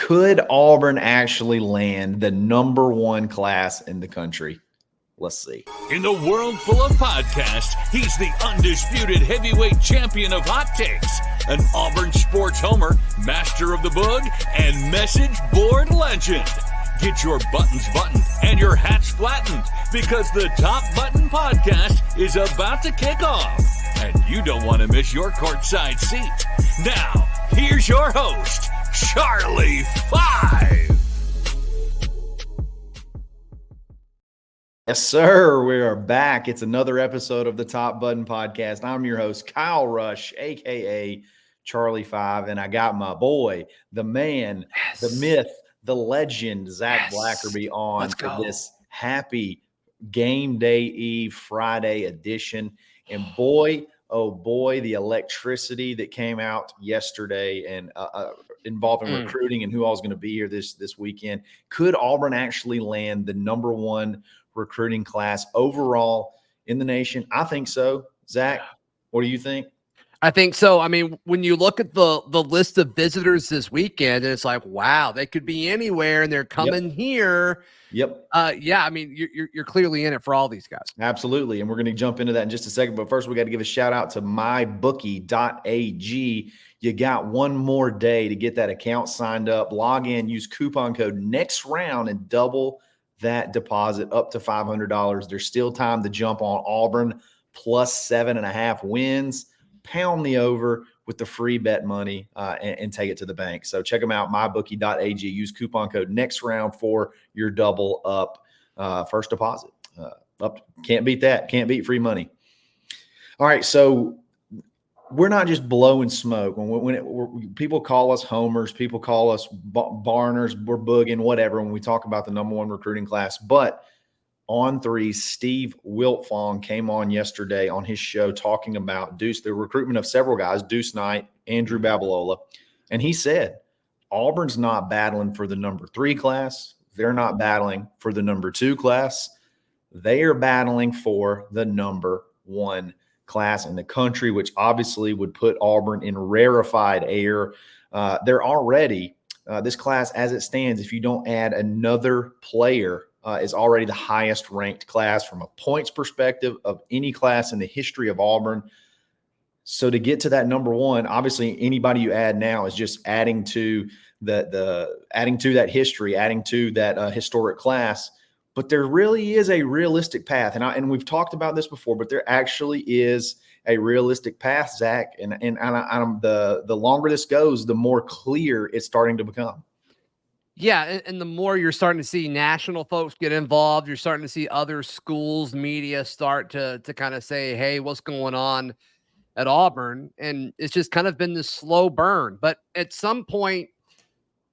Could Auburn actually land the number one class in the country? Let's see. In the world full of podcasts, he's the undisputed heavyweight champion of hot takes, an Auburn sports homer, master of the boog, and message board legend. Get your buttons buttoned and your hats flattened because the Top Button Podcast is about to kick off. And you don't want to miss your courtside seat. Now, here's your host, Charlie 5. Yes, sir. We are back. It's another episode of the Top Button Podcast. I'm your host, Kyle Rush, a.k.a. Charlie 5, and I got my boy, the man, the myth, the legend, Zach Blackerby on for this happy game day eve Friday edition. And boy, oh boy, the electricity that came out yesterday and involving recruiting and who all is going to be here this weekend. Could Auburn actually land the number one recruiting class overall in the nation? I think so. Zach, what do you think? I think so. I mean, when you look at the list of visitors this weekend, it's like, wow, they could be anywhere and they're coming here. Yep. Yeah, I mean, you're clearly in it for all these guys. Absolutely. And we're going to jump into that in just a second. But first, we got to give a shout out to mybookie.ag. You got one more day to get that account signed up. Log in, use coupon code next round and double that deposit up to $500. There's still time to jump on Auburn plus 7.5 wins. Pound the over with the free bet money and take it to the bank. So check them out, mybookie.ag. Use coupon code next round for your double up first deposit. Can't beat that. Can't beat free money. All right, so we're not just blowing smoke. When people call us homers, people call us barners, we're booging, whatever, when we talk about the number one recruiting class. But On Three, Steve Wiltfong came on yesterday on his show talking about the recruitment of several guys, Deuce Knight, Andrew Babalola. And he said, Auburn's not battling for the number 3 class. They're not battling for the number 2 class. They are battling for the number 1 class in the country, which obviously would put Auburn in rarefied air. They're already, this class as it stands, if you don't add another player, is already the highest ranked class from a points perspective of any class in the history of Auburn. So to get to that number 1, obviously anybody you add now is just adding to adding to that history, adding to that historic class. But there really is a realistic path, and we've talked about this before. But there actually is a realistic path, Zach. And the longer this goes, the more clear it's starting to become. Yeah, and the more you're starting to see national folks get involved, you're starting to see other schools, media start to kind of say, hey, what's going on at Auburn? And it's just kind of been this slow burn. But at some point,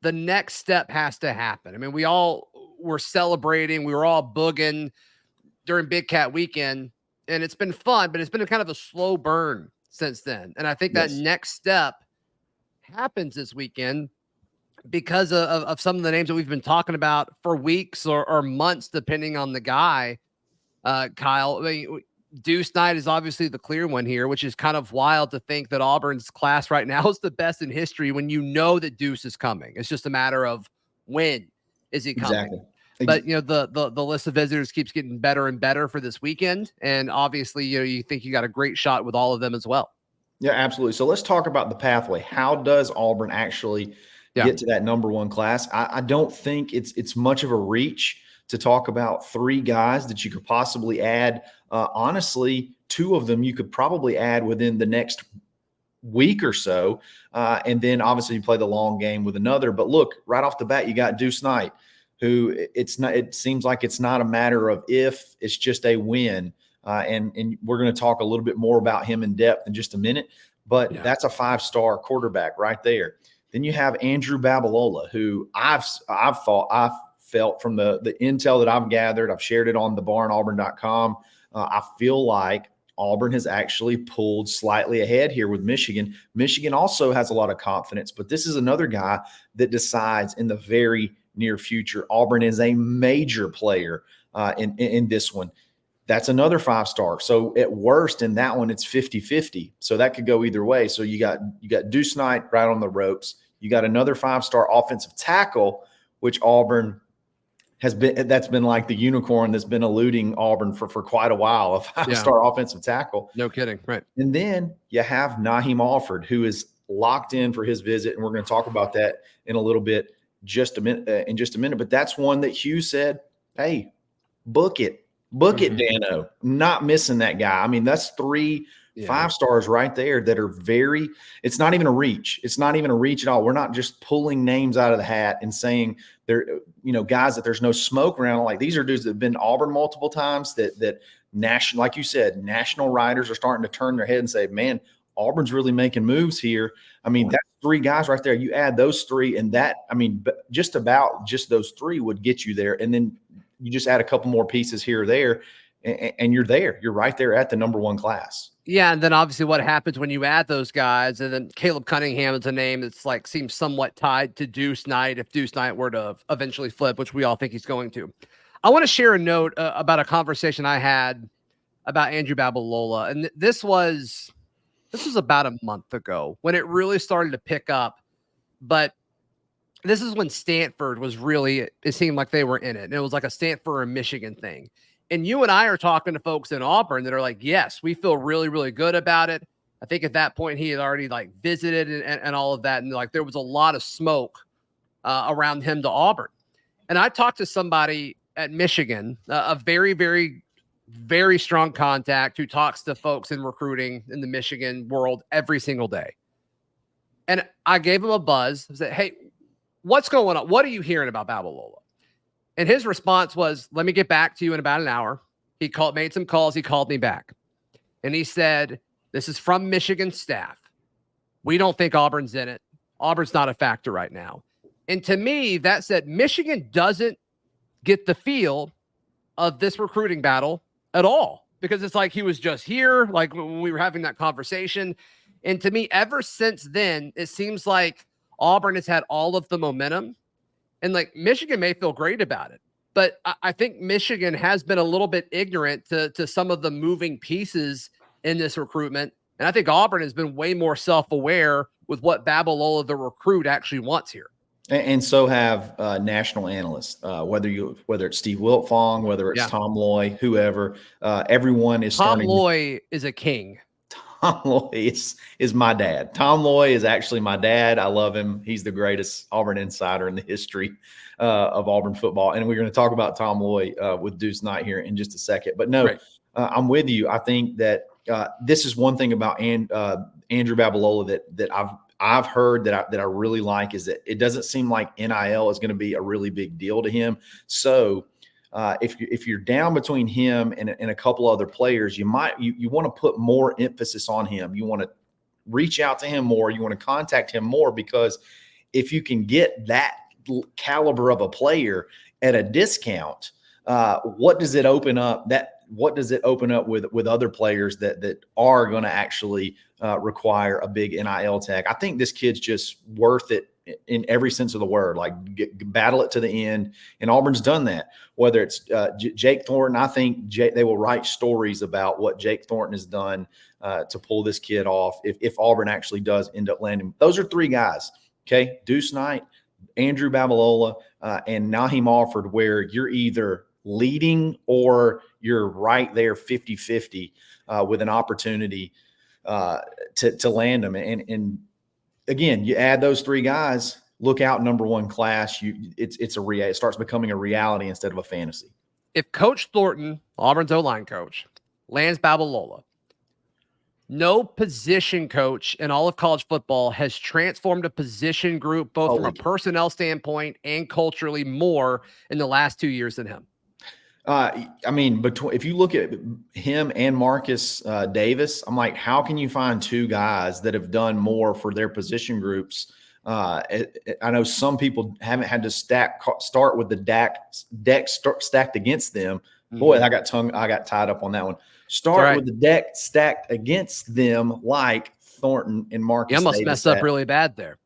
the next step has to happen. I mean, we all were celebrating. We were all booging during Big Cat Weekend, and it's been fun, but it's been a kind of a slow burn since then. And I think that next step happens this weekend because of some of the names that we've been talking about for weeks or months, depending on the guy. Kyle, I mean, Deuce Knight is obviously the clear one here, which is kind of wild to think that Auburn's class right now is the best in history when you know that Deuce is coming. It's just a matter of when is he coming. Exactly. But, you know, the list of visitors keeps getting better and better for this weekend. And obviously, you know, you think you got a great shot with all of them as well. Yeah, absolutely. So let's talk about the pathway. How does Auburn actually get to that number 1 class? I don't think it's much of a reach to talk about 3 guys that you could possibly add. Honestly, 2 of them you could probably add within the next week or so. And then obviously you play the long game with another. But look, right off the bat, you got Deuce Knight, who it seems like it's not a matter of if, it's just a win. And we're going to talk a little bit more about him in depth in just a minute. But that's a 5-star quarterback right there. Then you have Andrew Babalola, who I felt from the intel that I've gathered, I've shared it on thebarnauburn.com. I feel like Auburn has actually pulled slightly ahead here with Michigan. Michigan also has a lot of confidence, but this is another guy that decides in the very near future. Auburn is a major player in this one. That's another 5-star. So at worst in that one, it's 50-50. So that could go either way. So you got Deuce Knight right on the ropes. You got another 5-star offensive tackle, which Auburn that's been like the unicorn that's been eluding Auburn for quite a while, a 5-star offensive tackle. No kidding. Right. And then you have Naheem Offord, who is locked in for his visit. And we're going to talk about that in a little bit, in just a minute. But that's one that Hugh said, hey, book it, Dano. Not missing that guy. I mean, that's 3 5-stars right there that are it's not even a reach. It's not even a reach at all. We're not just pulling names out of the hat and saying they're, guys that there's no smoke around. Like, these are dudes that have been to Auburn multiple times that national, like you said, national writers are starting to turn their head and say, man, Auburn's really making moves here. I mean, that's 3 guys right there. You add those 3 and just those 3 would get you there. And then you just add a couple more pieces here or there and you're there. You're right there at the number 1 class. Yeah, and then obviously what happens when you add those guys, and then Caleb Cunningham is a name that's like seems somewhat tied to Deuce Knight if Deuce Knight were to eventually flip, which we all think he's going to. I want to share a note about a conversation I had about Andrew Babalola, and this was about a month ago when it really started to pick up. But this is when Stanford was really, it seemed like they were in it, and it was like a Stanford or Michigan thing. And you and I are talking to folks in Auburn that are like, yes, we feel really, really good about it. I think at that point he had already like visited and all of that. And like, there was a lot of smoke around him to Auburn. And I talked to somebody at Michigan, a very, very, very strong contact who talks to folks in recruiting in the Michigan world every single day. And I gave him a buzz. I said, hey, what's going on? What are you hearing about Babalola? And his response was, let me get back to you in about an hour. He made some calls. He called me back. And he said, this is from Michigan staff. We don't think Auburn's in it. Auburn's not a factor right now. And to me, that said, Michigan doesn't get the feel of this recruiting battle at all, because it's like he was just here, like when we were having that conversation. And to me, ever since then, it seems like Auburn has had all of the momentum. And like Michigan may feel great about it, but I think Michigan has been a little bit ignorant to some of the moving pieces in this recruitment. And I think Auburn has been way more self-aware with what Babalola, the recruit, actually wants here. And so have national analysts, whether it's Steve Wiltfong, whether it's Tom Loy, whoever, everyone is Tom Loy is a king. Tom Loy is my dad. Tom Loy is actually my dad. I love him. He's the greatest Auburn insider in the history of Auburn football. And we're going to talk about Tom Loy with Deuce Knight here in just a second. But no, right. I'm with you. I think that this is one thing about Andrew Babalola that I've heard that I really like, is that it doesn't seem like NIL is going to be a really big deal to him. So if you're down between him and a couple other players, you want to put more emphasis on him. You want to reach out to him more. You want to contact him more, because if you can get that caliber of a player at a discount, what does it open up? What does it open up with other players that are going to actually require a big NIL tag? I think this kid's just worth it in every sense of the word. Like, battle it to the end. And Auburn's done that. Whether it's Jake Thornton, I think they will write stories about what Jake Thornton has done to pull this kid off if Auburn actually does end up landing. Those are 3 guys, okay? Deuce Knight, Andrew Babalola, and Naheem Offord, where you're either leading or you're right there 50-50 with an opportunity to land them. And again, you add those 3 guys, look out, number 1 class. It starts becoming a reality instead of a fantasy. If Coach Thornton, Auburn's O-line coach, lands Babalola, no position coach in all of college football has transformed a position group, both from a personnel standpoint and culturally, more in the last 2 years than him. I mean, if you look at him and Marcus Davis, I'm like, how can you find 2 guys that have done more for their position groups? I know some people haven't had to start with the deck stacked against them. Boy, I got tied up on that one. Start with the deck stacked against them, like Thornton and Marcus. You almost Davis messed up really bad there.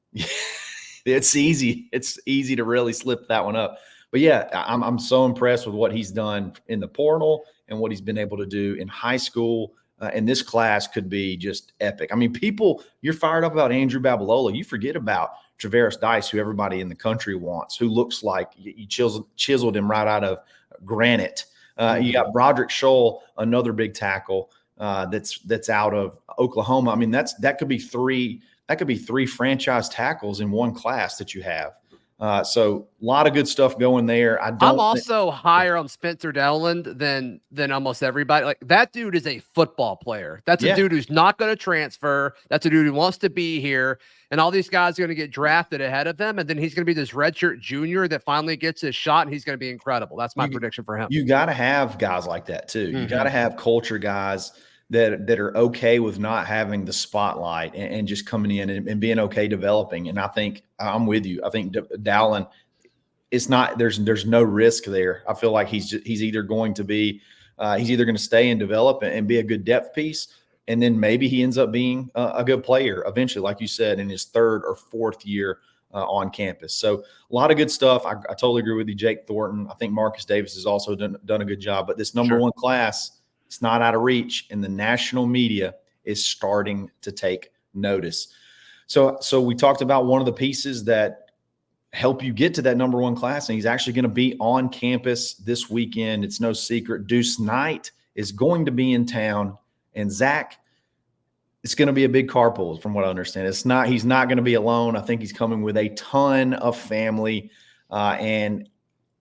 It's easy. It's easy to really slip that one up. But yeah, I'm so impressed with what he's done in the portal and what he's been able to do in high school. And this class could be just epic. I mean, you're fired up about Andrew Babalola. You forget about Traveris Dice, who everybody in the country wants, who looks like you chiseled him right out of granite. You got Broderick Scholl, another big tackle that's out of Oklahoma. I mean, that could be three franchise tackles in one class that you have. So a lot of good stuff going there. I'm also higher on Spencer Dowland than almost everybody. Like, that dude is a football player. That's a dude who's not going to transfer. That's a dude who wants to be here. And all these guys are going to get drafted ahead of them. And then he's going to be this redshirt junior that finally gets his shot, and he's going to be incredible. That's my prediction for him. You got to have guys like that too. You got to have culture guys that are okay with not having the spotlight and just coming in and being okay developing. And I think I'm with you. I think Dowland, it's not, there's no risk there. I feel like he's either going to stay and develop and be a good depth piece. And then maybe he ends up being a good player eventually, like you said, in his third or fourth year on campus. So a lot of good stuff. I totally agree with you, Jake Thornton. I think Marcus Davis has also done a good job, but this number one class, it's not out of reach, and the national media is starting to take notice. So we talked about one of the pieces that help you get to that number one class, and he's actually going to be on campus this weekend. It's no secret. Deuce Knight is going to be in town, and Zach, it's going to be a big carpool from what I understand. He's not going to be alone. I think he's coming with a ton of family, and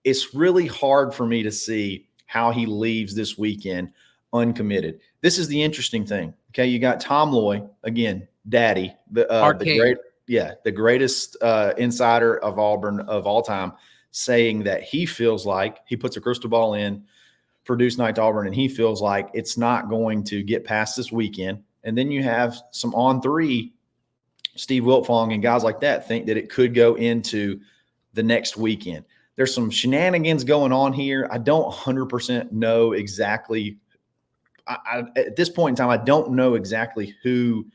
it's really hard for me to see how he leaves this weekend uncommitted. This is the interesting thing. Okay, you got Tom Loy, again, daddy, the greatest insider of Auburn of all time, saying that he feels like he puts a crystal ball in for Deuce Knight to Auburn, and he feels like it's not going to get past this weekend. And then you have some on-3, Steve Wiltfong and guys like that think that it could go into the next weekend. There's some shenanigans going on here. I don't 100% know exactly. At this point in time, I don't know exactly who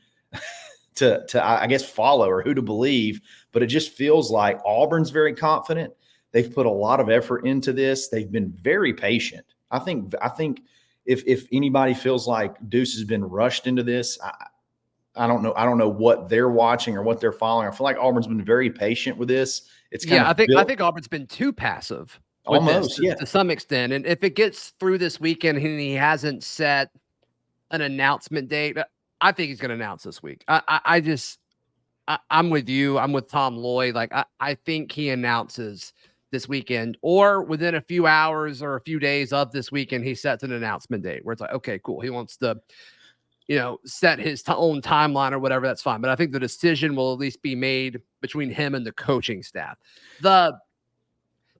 to I guess follow or who to believe, but it just feels like Auburn's very confident. They've put a lot of effort into this. They've been very patient. I think if anybody feels like Deuce has been rushed into this, I don't know. I don't know what they're watching or what they're following. I feel like Auburn's been very patient with this. It's kind of I think Auburn's been too passive. Almost, to some extent. And if it gets through this weekend and he hasn't set an announcement date, I think he's going to announce this week. I'm with you. I'm with Tom Loy. Like, I think he announces this weekend, or within a few hours or a few days of this weekend, he sets an announcement date where it's like, okay, cool. He wants to, set his own timeline or whatever. That's fine. But I think the decision will at least be made between him and the coaching staff.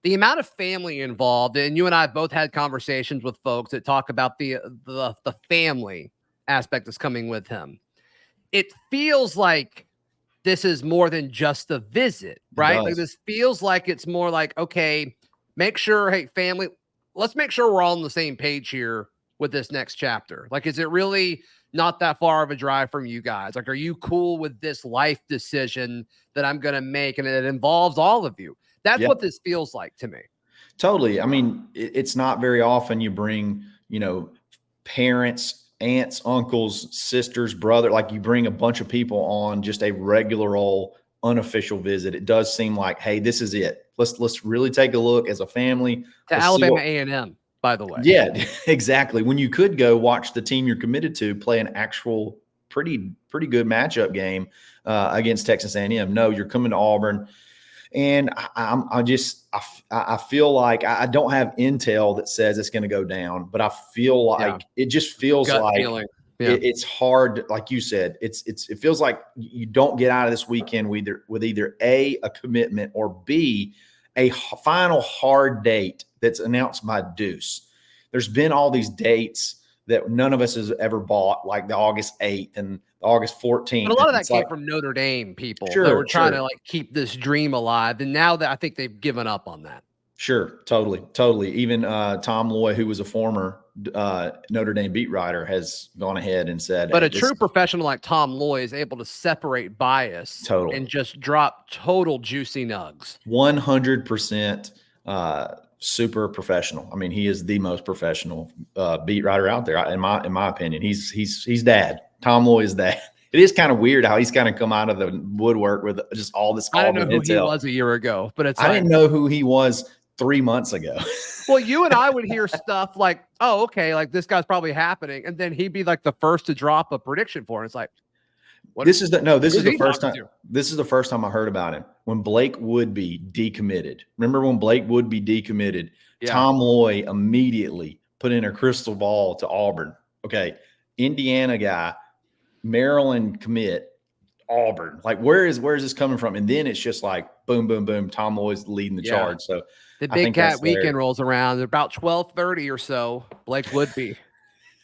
The amount of family involved, and you and I have both had conversations with folks that talk about the family aspect that's coming with him. It feels like this is more than just a visit, right? Like, this feels like it's more like, okay, family, let's make sure we're all on the same page here with this next chapter. Like, is it really not that far of a drive from you guys? Like, are you cool with this life decision that I'm going to make? And it involves all of you. That's what this feels like to me. Totally. I mean, it's not very often you bring, parents, aunts, uncles, sisters, brother, like you bring a bunch of people on just a regular old unofficial visit. It does seem like, hey, this is it. Let's really take a look as a family. To Alabama A&M, by the way. Yeah, exactly. When you could go watch the team you're committed to play an actual pretty good matchup game against Texas A&M. No, you're coming to Auburn. And I feel like I don't have intel that says it's going to go down, but I feel like it just feels like it's hard. Like you said, it feels like you don't get out of this weekend with either A, a commitment, or B, a final hard date that's announced by Deuce. There's been all these dates that none of us has ever bought, like the August 8th and the August 14th. But a lot of that came from Notre Dame people that were trying to keep this dream alive. And now that I think they've given up on that. Sure. Totally. Even Tom Loy, who was a former Notre Dame beat writer, has gone ahead and said, but a true professional like Tom Loy is able to separate bias and just drop total juicy nugs. 100% super professional. I mean, he is the most professional beat writer out there, in my opinion. He's dad. Tom Loy is dad. it is kind of weird how he's kind of come out of the woodwork with just all this I didn't Auburn know who he intel. was a year ago, but it's I didn't know who he was 3 months ago. well, you and I would hear stuff like, oh, okay, like this guy's probably happening. And then he'd be like the first to drop a prediction for it. It's like, what This is the he first talking time. to? This is the first time I heard about him when Blake Woodby decommitted. Remember when Blake Woodby decommitted? Yeah. Tom Loy immediately put in a crystal ball to Auburn. Okay, Indiana guy, Maryland commit, Auburn. Like, where is this coming from? And then it's just like boom, boom, boom. Tom Loy's leading the charge. So The I Big think Cat that's weekend hilarious. rolls around. At about 12:30 or so, Blake Woodby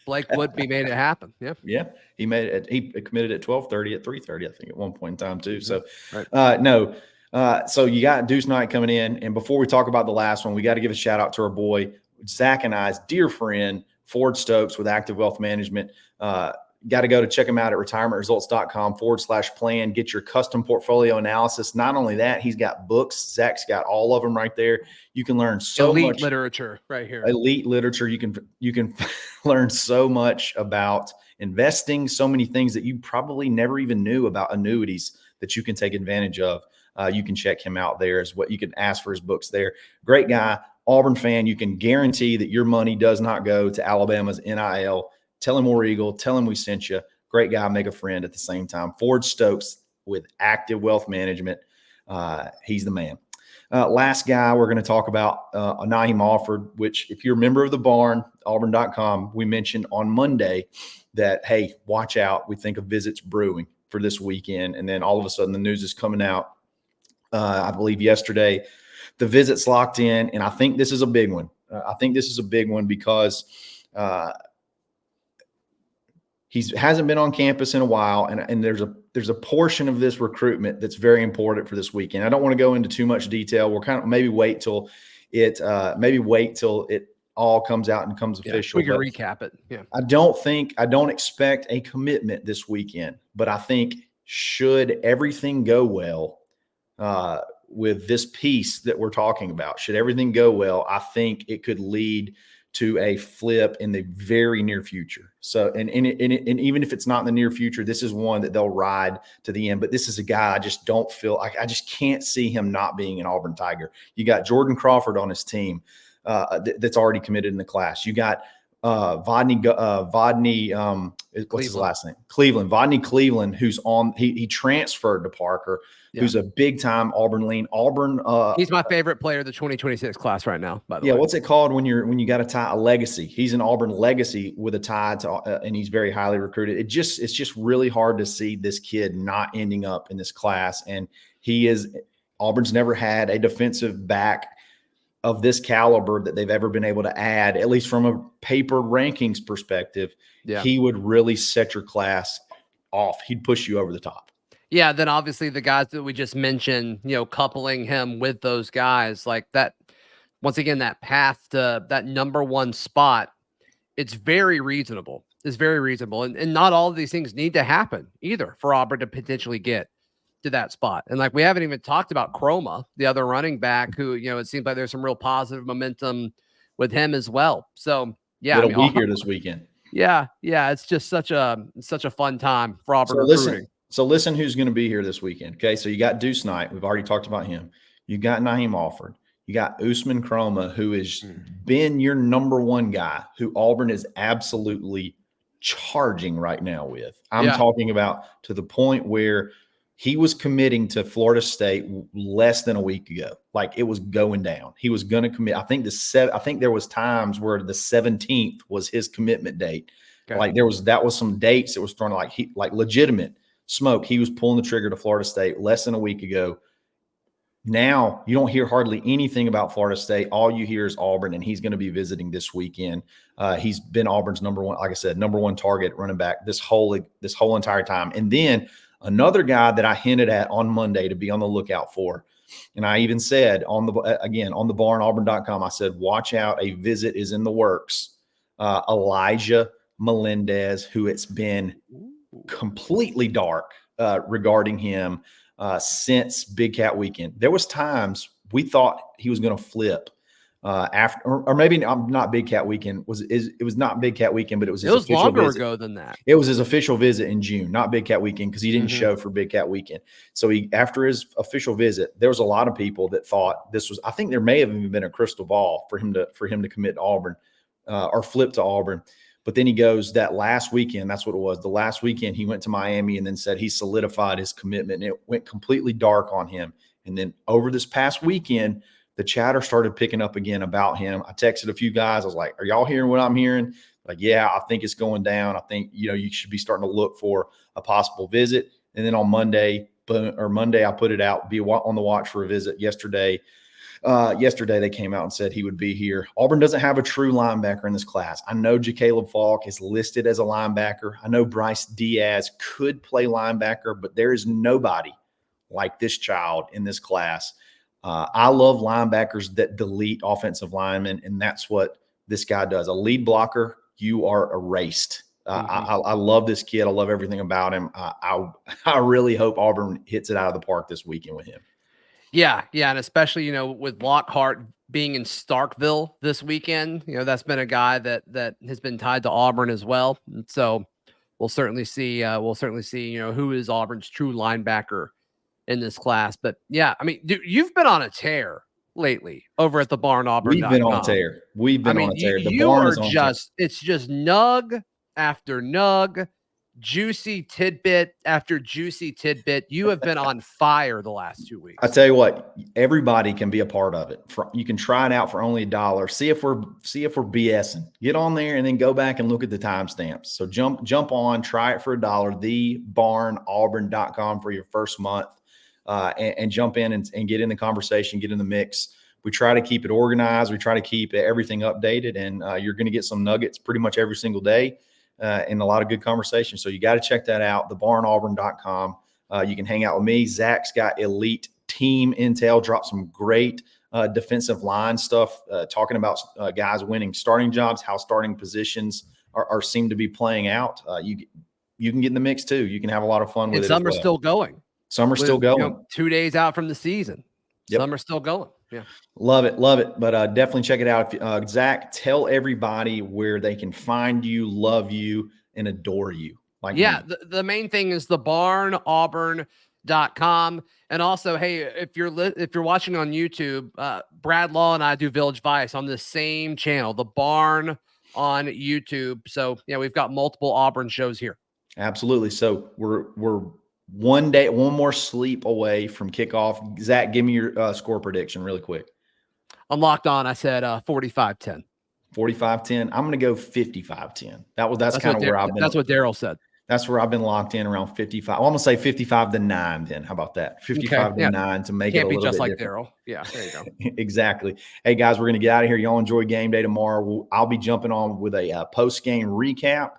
made it happen. Yeah. Yeah, he made it. He committed at 12:30, at 3:30, I think, at one point in time too. So, Right. no. So you got Deuce Knight coming in, and before we talk about the last one, we got to give a shout out to our boy Zach and I's dear friend Ford Stokes with Active Wealth Management. Got to go to check him out at retirementresults.com/plan. Get your custom portfolio analysis. Not only that, he's got books. Zach's got all of them right there. You can learn so Elite much literature right here. elite literature. You can learn so much about investing, so many things that you probably never even knew about annuities that you can take advantage of. You can check him out there as what you can ask for his books there. Great guy, Auburn fan. You can guarantee that your money does not go to Alabama's NIL. Tell him War Eagle. Tell him we sent you. Great guy, make a friend at the same time. Ford Stokes with Active Wealth Management. He's the man. Last guy we're going to talk about, Naheem Offord, which if you're a member of the barn, Auburn.com, we mentioned on Monday that, hey, watch out. We think of visits brewing for this weekend. And then all of a sudden the news is coming out. I believe yesterday, the visits locked in. And I think this is a big one. Because he hasn't been on campus in a while, and there's a portion of this recruitment that's very important for this weekend. I don't want to go into too much detail. We'll kind of maybe wait till it all comes out and becomes official. We can recap it. Yeah. I don't expect a commitment this weekend, but I think should everything go well with this piece that we're talking about, should everything go well, I think it could lead to a flip in the very near future. So, and even if it's not in the near future, this is one that they'll ride to the end. But this is a guy I just don't feel like, I just can't see him not being an Auburn Tiger. You got Jordan Crawford on his team that's already committed in the class. You got Vodney, what's his last name? Vodney Cleveland, who's on, he transferred to Parker, who's a big time Auburn lean. He's my favorite player of the 2026 class right now, by the way. Yeah, what's it called when you got to tie a legacy? He's an Auburn legacy with a tie to, and he's very highly recruited. It's just really hard to see this kid not ending up in this class. And Auburn's never had a defensive back of this caliber that they've ever been able to add, at least from a paper rankings perspective. Yeah. He would really set your class off. He'd push you over the top. Yeah, then obviously the guys that we just mentioned, coupling him with those guys like that, once again, that path to that number one spot, it's very reasonable. It's very reasonable. And not all of these things need to happen either for Auburn to potentially get to that spot. And like, we haven't even talked about Chroma, the other running back who, it seems like there's some real positive momentum with him as well. So yeah, it'll be here this weekend. Yeah. It's just such a fun time for Auburn recruiting. So listen who's going to be here this weekend. Okay, so you got Deuce Knight. We've already talked about him. You got Naheem Offord. You got Usman Chroma, who has been your number one guy, who Auburn is absolutely charging right now with. I'm talking about to the point where he was committing to Florida State less than a week ago. Like, it was going down. He was going to commit. I think there was times where the 17th was his commitment date. Okay. Like that was some dates that was thrown like legitimate smoke. He was pulling the trigger to Florida State less than a week ago. Now you don't hear hardly anything about Florida State. All you hear is Auburn, and he's going to be visiting this weekend. He's been Auburn's number one target running back this whole entire time. And then another guy that I hinted at on Monday to be on the lookout for, and I even said on the barn, Auburn.com, I said, watch out, a visit is in the works. Elijah Melendez, who it's been completely dark regarding him since Big Cat weekend. There was times we thought he was going to flip after, or maybe not Big Cat Weekend. It was not Big Cat Weekend, but it was his official longer visit. ago than that. It was his official visit in June, not Big Cat Weekend, because he didn't show for Big Cat Weekend. So after his official visit, there was a lot of people that thought this was. I think there may have even been a crystal ball for him to commit to Auburn or flip to Auburn. But then he goes that last weekend. That's what it was. The last weekend he went to Miami and then said he solidified his commitment. And it went completely dark on him. And then over this past weekend, the chatter started picking up again about him. I texted a few guys. I was like, are y'all hearing what I'm hearing? Like, yeah, I think it's going down. I think, you should be starting to look for a possible visit. And then on Monday, I put it out, be on the watch for a visit. Yesterday they came out and said he would be here. Auburn doesn't have a true linebacker in this class. I know Jacaleb Falk is listed as a linebacker. I know Bryce Diaz could play linebacker, but there is nobody like this child in this class. I love linebackers that delete offensive linemen, and that's what this guy does. A lead blocker, you are erased. I love this kid. I love everything about him. I really hope Auburn hits it out of the park this weekend with him. Yeah, and especially, with Lockhart being in Starkville this weekend, that's been a guy that has been tied to Auburn as well. And so we'll certainly see who is Auburn's true linebacker in this class. But yeah, I mean, dude, you've been on a tear lately over at the barn Auburn. We've been on a tear. The barn is on tear. It's just nug after nug, juicy tidbit after juicy tidbit. You have been on fire the last 2 weeks. I tell you what, everybody can be a part of it. You can try it out for only $1. See if we're BSing. Get on there and then go back and look at the timestamps. So jump on, try it for $1. thebarnauburn.com for your first month. And jump in and get in the conversation, get in the mix. We try to keep it organized. We try to keep everything updated, and you're going to get some nuggets pretty much every single day and a lot of good conversation. So you got to check that out, thebarnauburn.com. You can hang out with me. Zach's got elite team intel, dropped some great defensive line stuff, talking about guys winning starting jobs, how starting positions are seem to be playing out. You can get in the mix too. You can have a lot of fun with it. Some are still going. Some are still going. 2 days out from the season. Yep. Some are still going. Yeah. Love it. But definitely check it out. Zach, tell everybody where they can find you, love you, and adore you. The main thing is thebarnauburn.com. And also, hey, if you're watching on YouTube, Brad Law and I do Village Vice on the same channel, The Barn on YouTube. So yeah, we've got multiple Auburn shows here. Absolutely. So we're one more sleep away from kickoff. Zach, give me your score prediction really quick. I'm locked on. I said 45-10. 45-10. I'm going to go 55-10. That's kind of where I've been. That's what Daryl said. That's where I've been locked in around 55. I'm going to say 55-9 then. How about that? 55-9 to make it a little bit different. Can't be just like Daryl. Yeah, there you go. Exactly. Hey, guys, we're going to get out of here. Y'all enjoy game day tomorrow. I'll be jumping on with a post-game recap.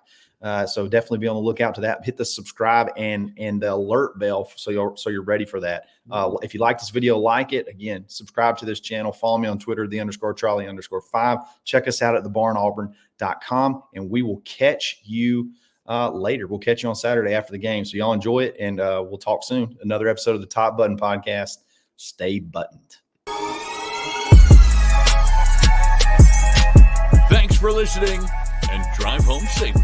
So definitely be on the lookout to that. Hit the subscribe and the alert bell so you're ready for that. If you like this video, like it. Again, subscribe to this channel. Follow me on Twitter, _Charlie_5. Check us out at thebarnauburn.com, and we will catch you later. We'll catch you on Saturday after the game. So y'all enjoy it, and we'll talk soon. Another episode of the Top Button Podcast. Stay buttoned. Thanks for listening, and drive home safely.